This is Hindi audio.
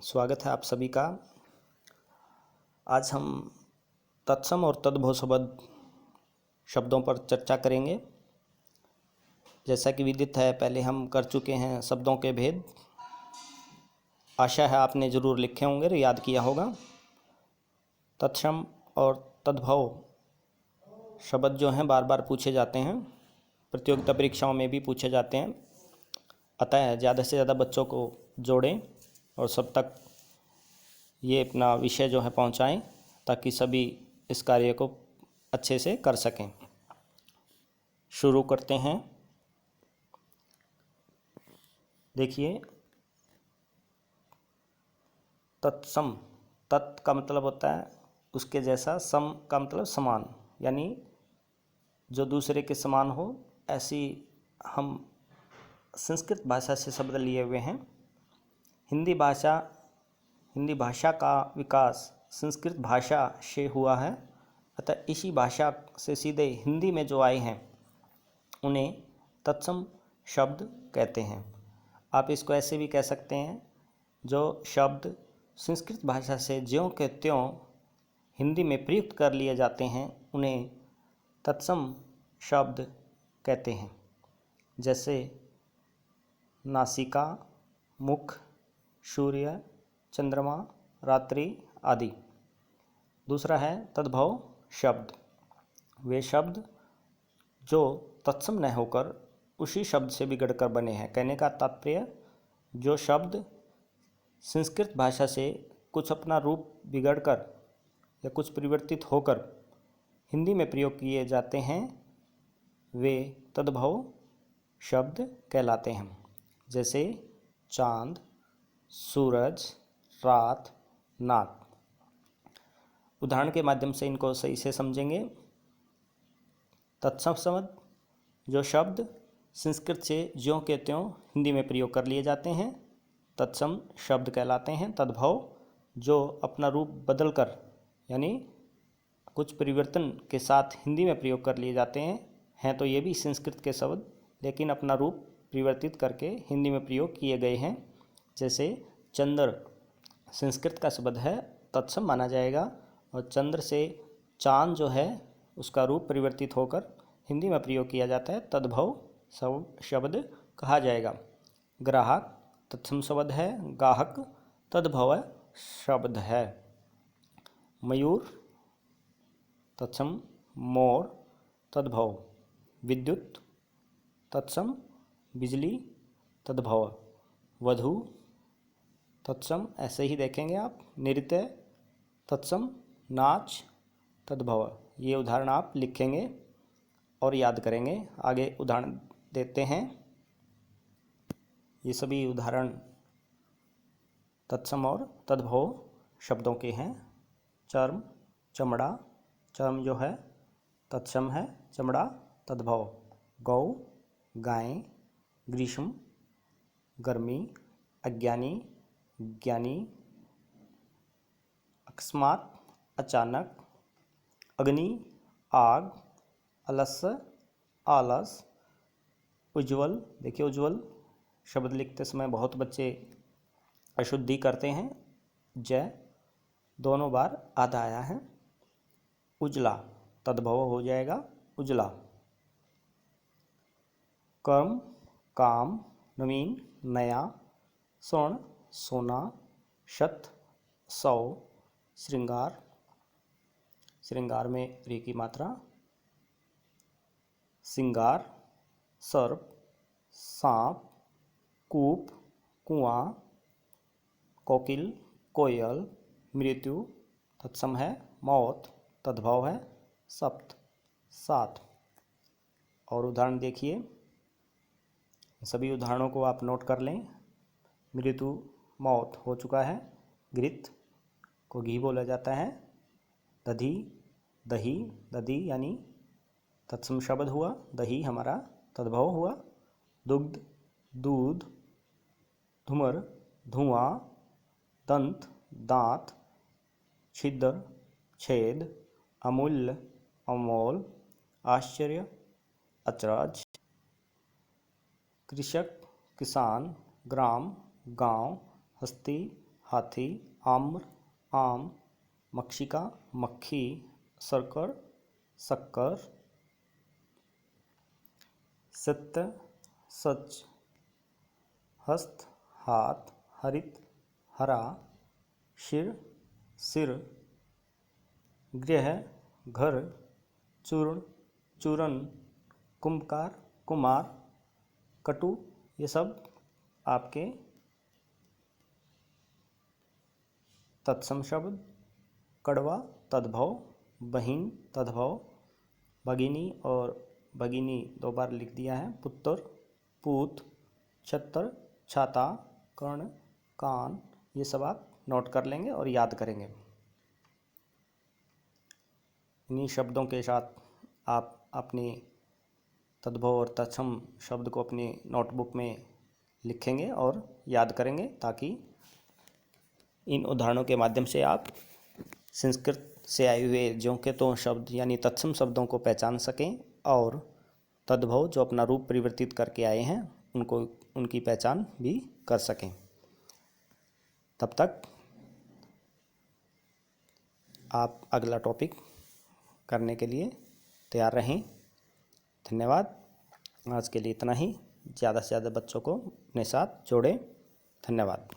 स्वागत है आप सभी का। आज हम तत्सम और तद्भव शब्द शब्दों पर चर्चा करेंगे। जैसा कि विदित है, पहले हम कर चुके हैं शब्दों के भेद। आशा है आपने ज़रूर लिखे होंगे और याद किया होगा। तत्सम और तद्भव शब्द जो हैं बार बार पूछे जाते हैं, प्रतियोगिता परीक्षाओं में भी पूछे जाते हैं। अतः ज़्यादा से ज़्यादा बच्चों को जोड़ें और सब तक ये अपना विषय जो है पहुंचाएं, ताकि सभी इस कार्य को अच्छे से कर सकें। शुरू करते हैं। देखिए, तत्सम, तत् का मतलब होता है उसके जैसा, सम का मतलब समान, यानी जो दूसरे के समान हो। ऐसी हम संस्कृत भाषा से शब्द लिए हुए हैं। हिंदी भाषा का विकास संस्कृत भाषा से हुआ है। अतः इसी भाषा से सीधे हिंदी में जो आए हैं उन्हें तत्सम शब्द कहते हैं। आप इसको ऐसे भी कह सकते हैं, जो शब्द संस्कृत भाषा से ज्यों के त्यों हिंदी में प्रयुक्त कर लिए जाते हैं उन्हें तत्सम शब्द कहते हैं। जैसे नासिका, मुख, सूर्य, चंद्रमा, रात्रि आदि। दूसरा है तद्भव शब्द। वे शब्द जो तत्सम न होकर उसी शब्द से बिगड़कर बने हैं। कहने का तात्पर्य, जो शब्द संस्कृत भाषा से कुछ अपना रूप बिगड़कर या कुछ परिवर्तित होकर हिंदी में प्रयोग किए जाते हैं, वे तद्भव शब्द कहलाते हैं। जैसे चांद, सूरज, रात, नाक। उदाहरण के माध्यम से इनको सही से समझेंगे। तत्सम शब्द, जो शब्द संस्कृत से ज्यों के त्यों हिंदी में प्रयोग कर लिए जाते हैं, तत्सम शब्द कहलाते हैं। तद्भव, जो अपना रूप बदलकर यानी कुछ परिवर्तन के साथ हिंदी में प्रयोग कर लिए जाते हैं तो ये भी संस्कृत के शब्द, लेकिन अपना रूप परिवर्तित करके हिंदी में प्रयोग किए गए हैं। जैसे चंद्र संस्कृत का शब्द है, तत्सम माना जाएगा, और चंद्र से चांद जो है उसका रूप परिवर्तित होकर हिंदी में प्रयोग किया जाता है, तद्भव शब्द कहा जाएगा। ग्राहक तत्सम शब्द है, गाहक तद्भव शब्द है। मयूर तत्सम, मोर तद्भव। विद्युत तत्सम, बिजली तद्भव। वधू तत्सम, ऐसे ही देखेंगे आप। नृत्य तत्सम, नाच तद्भव। ये उदाहरण आप लिखेंगे और याद करेंगे। आगे उदाहरण देते हैं। ये सभी उदाहरण तत्सम और तद्भव शब्दों के हैं। चर्म, चमड़ा, चर्म जो है तत्सम है, चमड़ा तद्भव। गौ, गाय। ग्रीष्म, गर्मी। अज्ञानी, ज्ञानी। अकस्मात, अचानक। अग्नि, आग। अलस्य, आलस। उज्ज्वल, देखिए उज्ज्वल शब्द लिखते समय बहुत बच्चे अशुद्धि करते हैं। जय दोनों बार आधा आया है। उजला तद्भव हो जाएगा, उजला। कर्म, काम। नवीन, नया। स्वर्ण, सोना। शत, 100। श्रृंगार, श्रृंगार में री की मात्रा। सिंगार, सर्प, सांप। कूप, कुआं। कोकिल, कोयल। मृत्यु तत्सम है, मौत तद्भव है, सप्त, 7। और उदाहरण देखिए, सभी उदाहरणों को आप नोट कर लें। मृत्यु मौत हो चुका है। घृत को घी बोला जाता है। दधी, दही, दधी यानी तत्सम शब्द हुआ, दही हमारा तद्भव हुआ। दुग्ध, दूध। धूमर, धुआं। दंत, दांत। छिद्र, छेद। अमूल्य, अमोल। आश्चर्य, अचरज। कृषक, किसान। ग्राम, गांव। हस्ती, हाथी, आम्र, आम, मक्षिका, मक्खी, शर्कड़, शक्कर, सत्य, सच, हस्त, हाथ, हरित, हरा, शिर, सिर, गृह, घर, चूर्ण, चूरन, कुंभकार, कुमार, कटु, ये सब आपके तत्सम शब्द। कड़वा तद्भव, बहिन तद्भव, भगिनी और भगिनी 2 बार लिख दिया है। पुत्र, पूत, छत्र, छाता, कर्ण, कान, ये सब आप नोट कर लेंगे और याद करेंगे। इन्हीं शब्दों के साथ आप अपने तद्भव और तत्सम शब्द को अपनी नोटबुक में लिखेंगे और याद करेंगे, ताकि इन उदाहरणों के माध्यम से आप संस्कृत से आए हुए ज्यों के त्यों शब्द यानी तत्सम शब्दों को पहचान सकें और तद्भव जो अपना रूप परिवर्तित करके आए हैं उनको उनकी पहचान भी कर सकें। तब तक आप अगला टॉपिक करने के लिए तैयार रहें। धन्यवाद। आज के लिए इतना ही। ज़्यादा से ज़्यादा बच्चों को अपने साथ जोड़ें। धन्यवाद।